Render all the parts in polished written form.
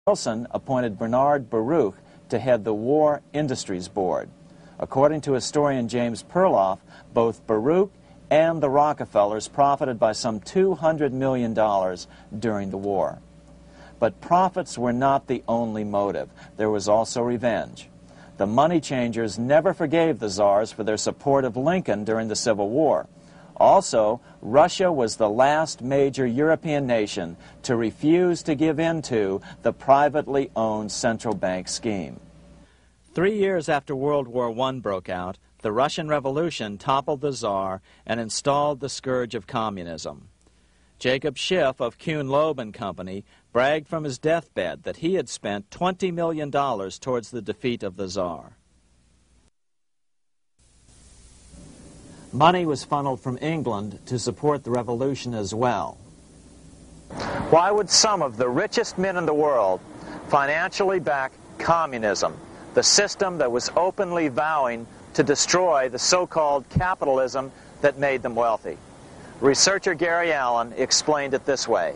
Wilson appointed Bernard Baruch to head the War Industries Board. According to historian James Perloff, both Baruch and the Rockefellers profited by some $200 million during the war. But profits were not the only motive. There was also revenge. The money changers never forgave the czars for their support of Lincoln during the Civil War. Also, Russia was the last major European nation to refuse to give in to the privately owned central bank scheme. 3 years after World War I broke out, the Russian Revolution toppled the Tsar and installed the scourge of communism. Jacob Schiff of Kuhn Loeb and Company bragged from his deathbed that he had spent $20 million towards the defeat of the Tsar. Money was funneled from England to support the revolution as well. Why would some of the richest men in the world financially back communism, the system that was openly vowing to destroy the so-called capitalism that made them wealthy? Researcher Gary Allen explained it this way.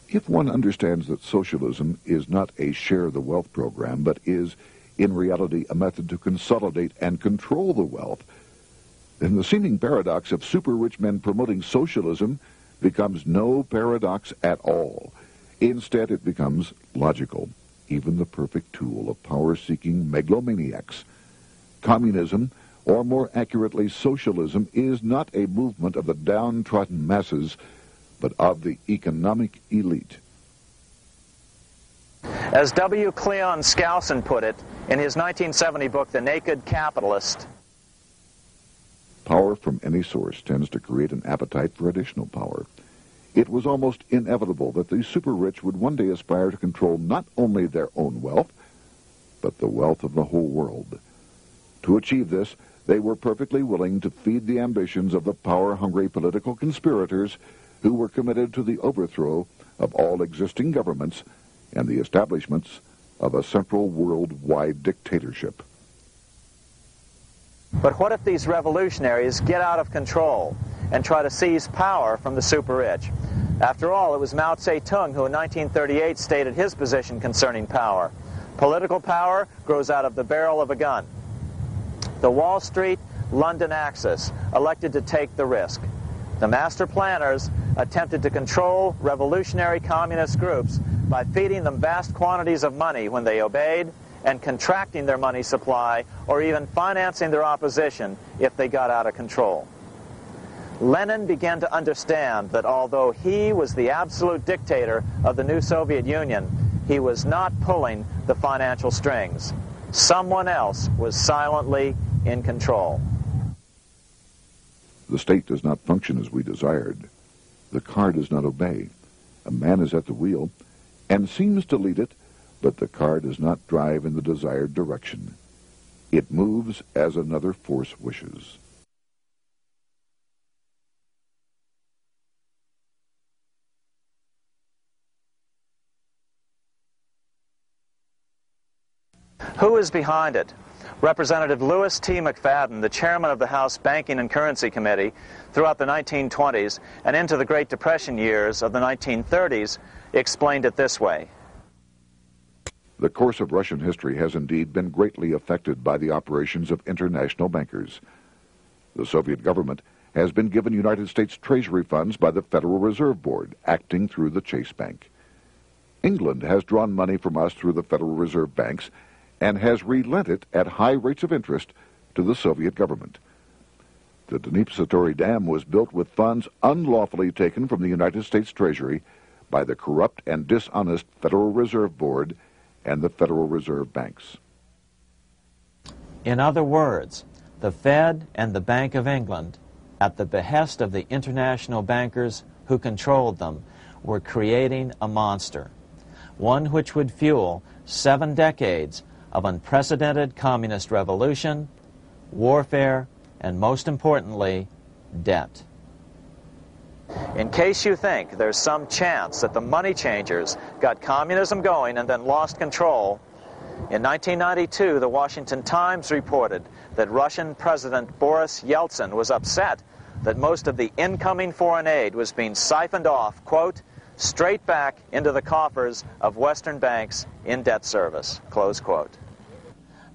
If one understands that socialism is not a share the wealth program, but is in reality a method to consolidate and control the wealth, then the seeming paradox of super-rich men promoting socialism becomes no paradox at all. Instead, it becomes logical, even the perfect tool of power-seeking megalomaniacs. Communism, or more accurately socialism, is not a movement of the downtrodden masses, but of the economic elite. As W. Cleon Skousen put it in his 1970 book, The Naked Capitalist, power from any source tends to create an appetite for additional power. It was almost inevitable that the super-rich would one day aspire to control not only their own wealth, but the wealth of the whole world. To achieve this, they were perfectly willing to feed the ambitions of the power-hungry political conspirators who were committed to the overthrow of all existing governments and the establishments of a central worldwide dictatorship. But what if these revolutionaries get out of control and try to seize power from the super-rich? After all, it was Mao Zedong who in 1938 stated his position concerning power. Political power grows out of the barrel of a gun. The Wall Street, London axis elected to take the risk. The master planners attempted to control revolutionary communist groups by feeding them vast quantities of money when they obeyed, and contracting their money supply, or even financing their opposition if they got out of control. Lenin began to understand that although he was the absolute dictator of the new Soviet Union, he was not pulling the financial strings. Someone else was silently in control. The state does not function as we desired. The car does not obey. A man is at the wheel and seems to lead it, but the car does not drive in the desired direction. It moves as another force wishes. Who is behind it? Representative Louis T. McFadden, the chairman of the House Banking and Currency Committee throughout the 1920s and into the Great Depression years of the 1930s, explained it this way. The course of Russian history has indeed been greatly affected by the operations of international bankers. The Soviet government has been given United States Treasury funds by the Federal Reserve Board, acting through the Chase Bank. England has drawn money from us through the Federal Reserve banks and has relent it at high rates of interest to the Soviet government. The Dnipro Dam was built with funds unlawfully taken from the United States Treasury by the corrupt and dishonest Federal Reserve Board and the Federal Reserve banks. In other words, the Fed and the Bank of England, at the behest of the international bankers who controlled them, were creating a monster, one which would fuel 7 decades of unprecedented communist revolution, warfare, and most importantly, debt. In case you think there's some chance that the money changers got communism going and then lost control, in 1992, the Washington Times reported that Russian President Boris Yeltsin was upset that most of the incoming foreign aid was being siphoned off, quote, straight back into the coffers of Western banks in debt service, close quote.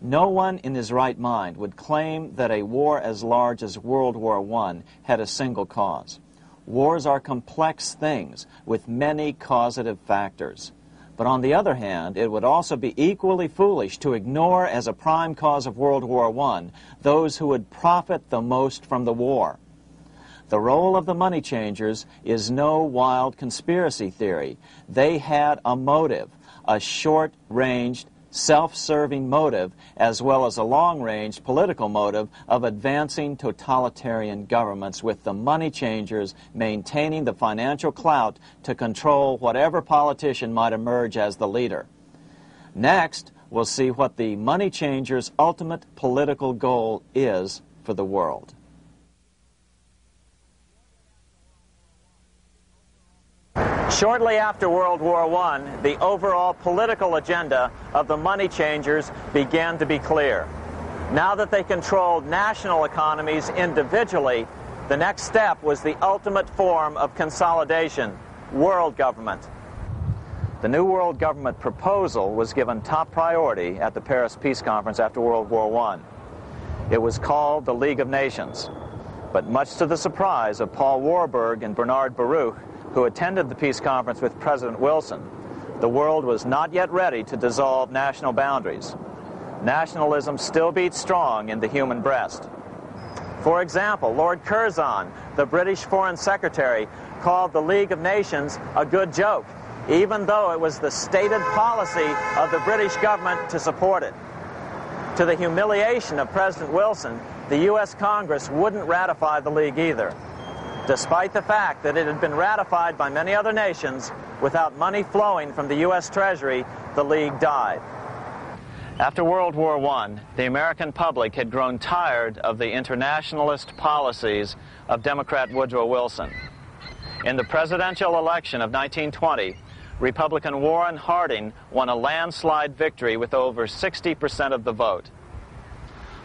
No one in his right mind would claim that a war as large as World War I had a single cause. Wars are complex things with many causative factors. But on the other hand, it would also be equally foolish to ignore as a prime cause of World War I those who would profit the most from the war. The role of the money changers is no wild conspiracy theory. They had a motive, a short-ranged, self-serving motive, as well as a long-range political motive of advancing totalitarian governments, with the money changers maintaining the financial clout to control whatever politician might emerge as the leader. Next, we'll see what the money changers' ultimate political goal is for the world. Shortly after World War I, the overall political agenda of the money changers began to be clear. Now that they controlled national economies individually, the next step was the ultimate form of consolidation, world government. The new world government proposal was given top priority at the Paris Peace Conference after World War I. It was called the League of Nations, but much to the surprise of Paul Warburg and Bernard Baruch, who attended the peace conference with President Wilson, the world was not yet ready to dissolve national boundaries. Nationalism still beats strong in the human breast. For example, Lord Curzon, the British Foreign Secretary, called the League of Nations a good joke, even though it was the stated policy of the British government to support it. To the humiliation of President Wilson, the U.S. Congress wouldn't ratify the League either. Despite the fact that it had been ratified by many other nations, without money flowing from the U.S. Treasury, the League died. After World War I, the American public had grown tired of the internationalist policies of Democrat Woodrow Wilson. In the presidential election of 1920, Republican Warren Harding won a landslide victory with over 60% of the vote.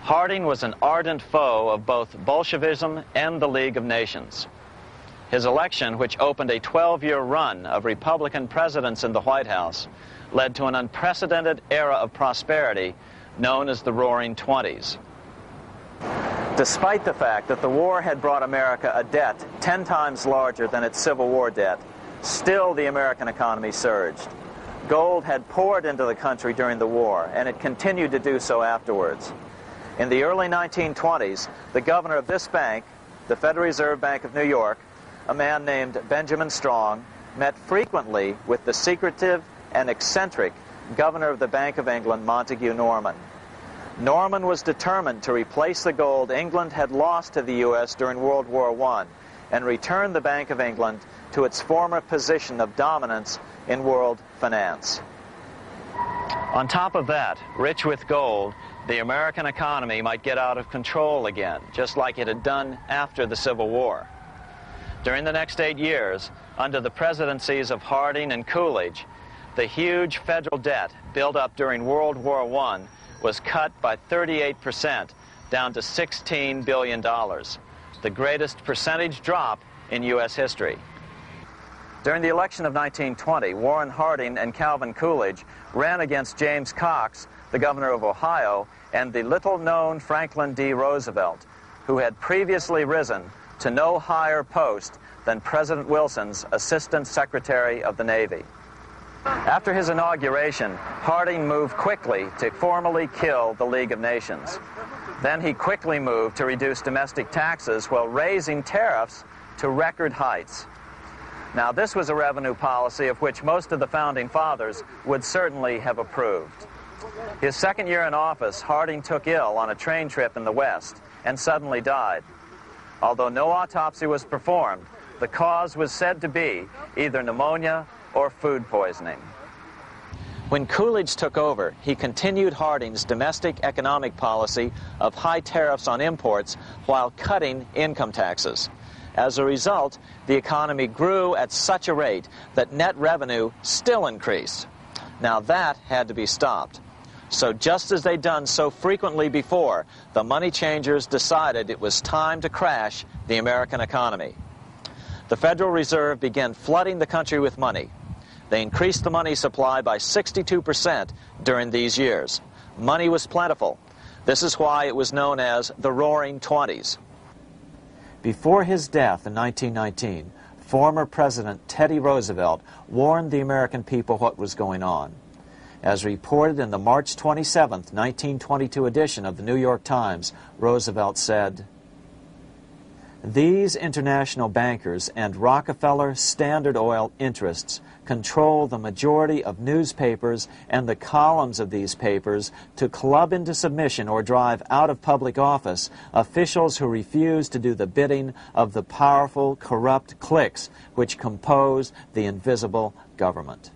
Harding was an ardent foe of both Bolshevism and the League of Nations. His election, which opened a 12-year run of Republican presidents in the White House, led to an unprecedented era of prosperity known as the Roaring Twenties. Despite the fact that the war had brought America a debt 10 times larger than its Civil War debt, still the American economy surged. Gold had poured into the country during the war, and it continued to do so afterwards. In the early 1920s, the governor of this bank, the Federal Reserve Bank of New York, a man named Benjamin Strong, met frequently with the secretive and eccentric governor of the Bank of England, Montague Norman. Norman was determined to replace the gold England had lost to the U.S. during World War I and return the Bank of England to its former position of dominance in world finance. On top of that, rich with gold, the American economy might get out of control again, just like it had done after the Civil War. During the next 8 years, under the presidencies of Harding and Coolidge, the huge federal debt built up during World War I was cut by 38%, down to $16 billion, the greatest percentage drop in U.S. history. During the election of 1920, Warren Harding and Calvin Coolidge ran against James Cox, the governor of Ohio, and the little-known Franklin D. Roosevelt, who had previously risen to no higher post than President Wilson's Assistant Secretary of the Navy. After his inauguration, Harding moved quickly to formally kill the League of Nations. Then he quickly moved to reduce domestic taxes while raising tariffs to record heights. Now, this was a revenue policy of which most of the Founding Fathers would certainly have approved. His second year in office, Harding took ill on a train trip in the West and suddenly died. Although no autopsy was performed, the cause was said to be either pneumonia or food poisoning. When Coolidge took over, he continued Harding's domestic economic policy of high tariffs on imports while cutting income taxes. As a result, the economy grew at such a rate that net revenue still increased. Now that had to be stopped. So just as they'd done so frequently before, the money changers decided it was time to crash the American economy. the Federal Reserve began flooding the country with money. They increased the money supply by 62% during these years. Money was plentiful. This is why it was known as the Roaring Twenties. Before his death in 1919, former President Teddy Roosevelt warned the American people what was going on. As reported in the March 27, 1922 edition of the New York Times, Roosevelt said, "These international bankers and Rockefeller Standard Oil interests control the majority of newspapers and the columns of these papers to club into submission or drive out of public office officials who refuse to do the bidding of the powerful, corrupt cliques which compose the invisible government."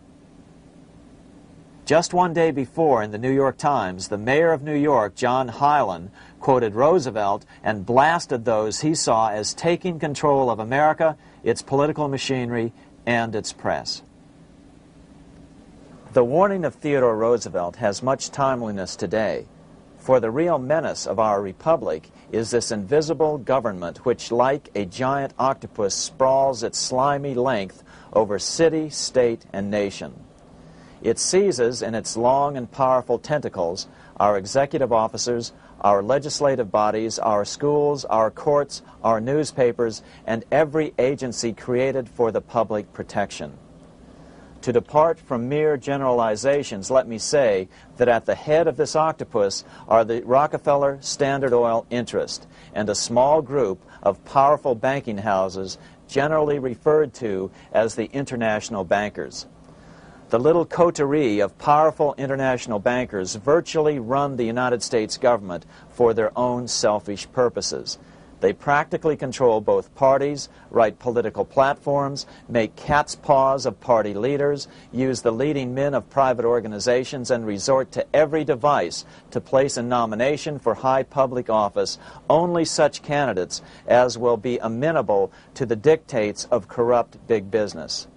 Just one day before, in the New York Times, the mayor of New York, John Hylan, quoted Roosevelt and blasted those he saw as taking control of America, its political machinery, and its press. The warning of Theodore Roosevelt has much timeliness today, for the real menace of our republic is this invisible government which, like a giant octopus, sprawls its slimy length over city, state, and nation. It seizes in its long and powerful tentacles our executive officers, our legislative bodies, our schools, our courts, our newspapers, and every agency created for the public protection. To depart from mere generalizations, let me say that at the head of this octopus are the Rockefeller Standard Oil interest and a small group of powerful banking houses generally referred to as the international bankers. The little coterie of powerful international bankers virtually run the United States government for their own selfish purposes. They practically control both parties, write political platforms, make cat's paws of party leaders, use the leading men of private organizations, and resort to every device to place in nomination for high public office only such candidates as will be amenable to the dictates of corrupt big business.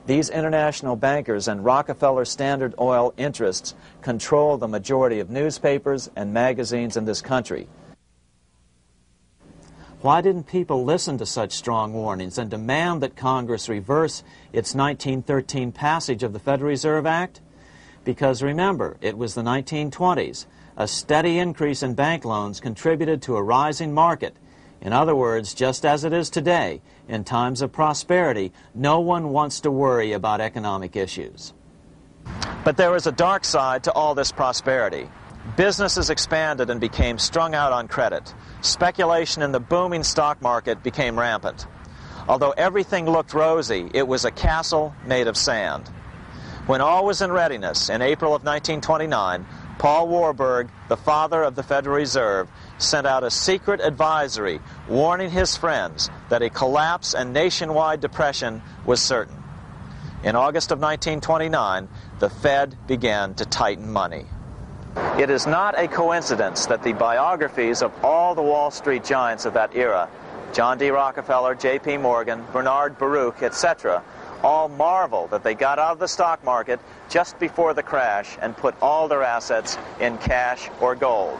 These international bankers and Rockefeller Standard Oil interests control the majority of newspapers and magazines in this country. Why didn't people listen to such strong warnings and demand that Congress reverse its 1913 passage of the Federal Reserve Act? Because remember, it was the 1920s. A steady increase in bank loans contributed to a rising market. In other words, just as it is today, in times of prosperity, no one wants to worry about economic issues. But there was a dark side to all this prosperity. Businesses expanded and became strung out on credit. Speculation in the booming stock market became rampant. Although everything looked rosy, it was a castle made of sand. When all was in readiness, in April of 1929, Paul Warburg, the father of the Federal Reserve, sent out a secret advisory warning his friends that a collapse and nationwide depression was certain. In August of 1929, the Fed began to tighten money. It is not a coincidence that the biographies of all the Wall Street giants of that era, John D. Rockefeller, J.P. Morgan, Bernard Baruch, etc., all marvel that they got out of the stock market just before the crash and put all their assets in cash or gold.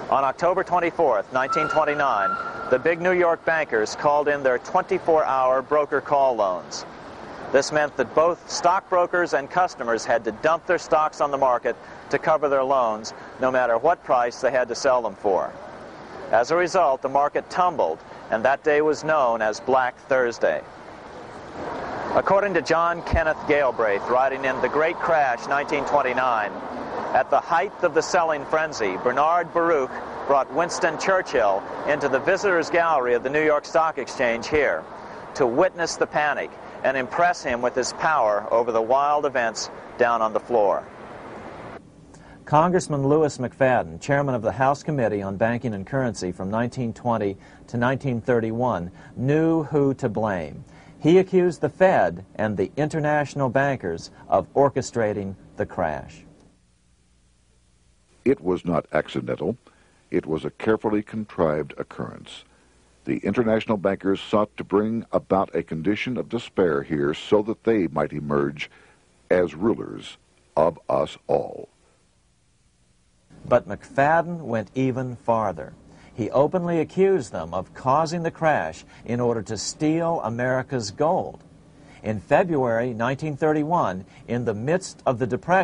On October 24th, 1929, the big New York bankers called in their 24-hour broker call loans. This meant that both stockbrokers and customers had to dump their stocks on the market to cover their loans, no matter what price they had to sell them for. As a result, the market tumbled, and that day was known as Black Thursday. According to John Kenneth Galbraith, writing in The Great Crash, 1929, at the height of the selling frenzy, Bernard Baruch brought Winston Churchill into the visitors' gallery of the New York Stock Exchange here to witness the panic and impress him with his power over the wild events down on the floor. Congressman Louis McFadden, chairman of the House Committee on Banking and Currency from 1920 to 1931, knew who to blame. He accused the Fed and the international bankers of orchestrating the crash. It was not accidental. It was a carefully contrived occurrence. The international bankers sought to bring about a condition of despair here so that they might emerge as rulers of us all. But McFadden went even farther. He openly accused them of causing the crash in order to steal America's gold. In February 1931, in the midst of the Depression,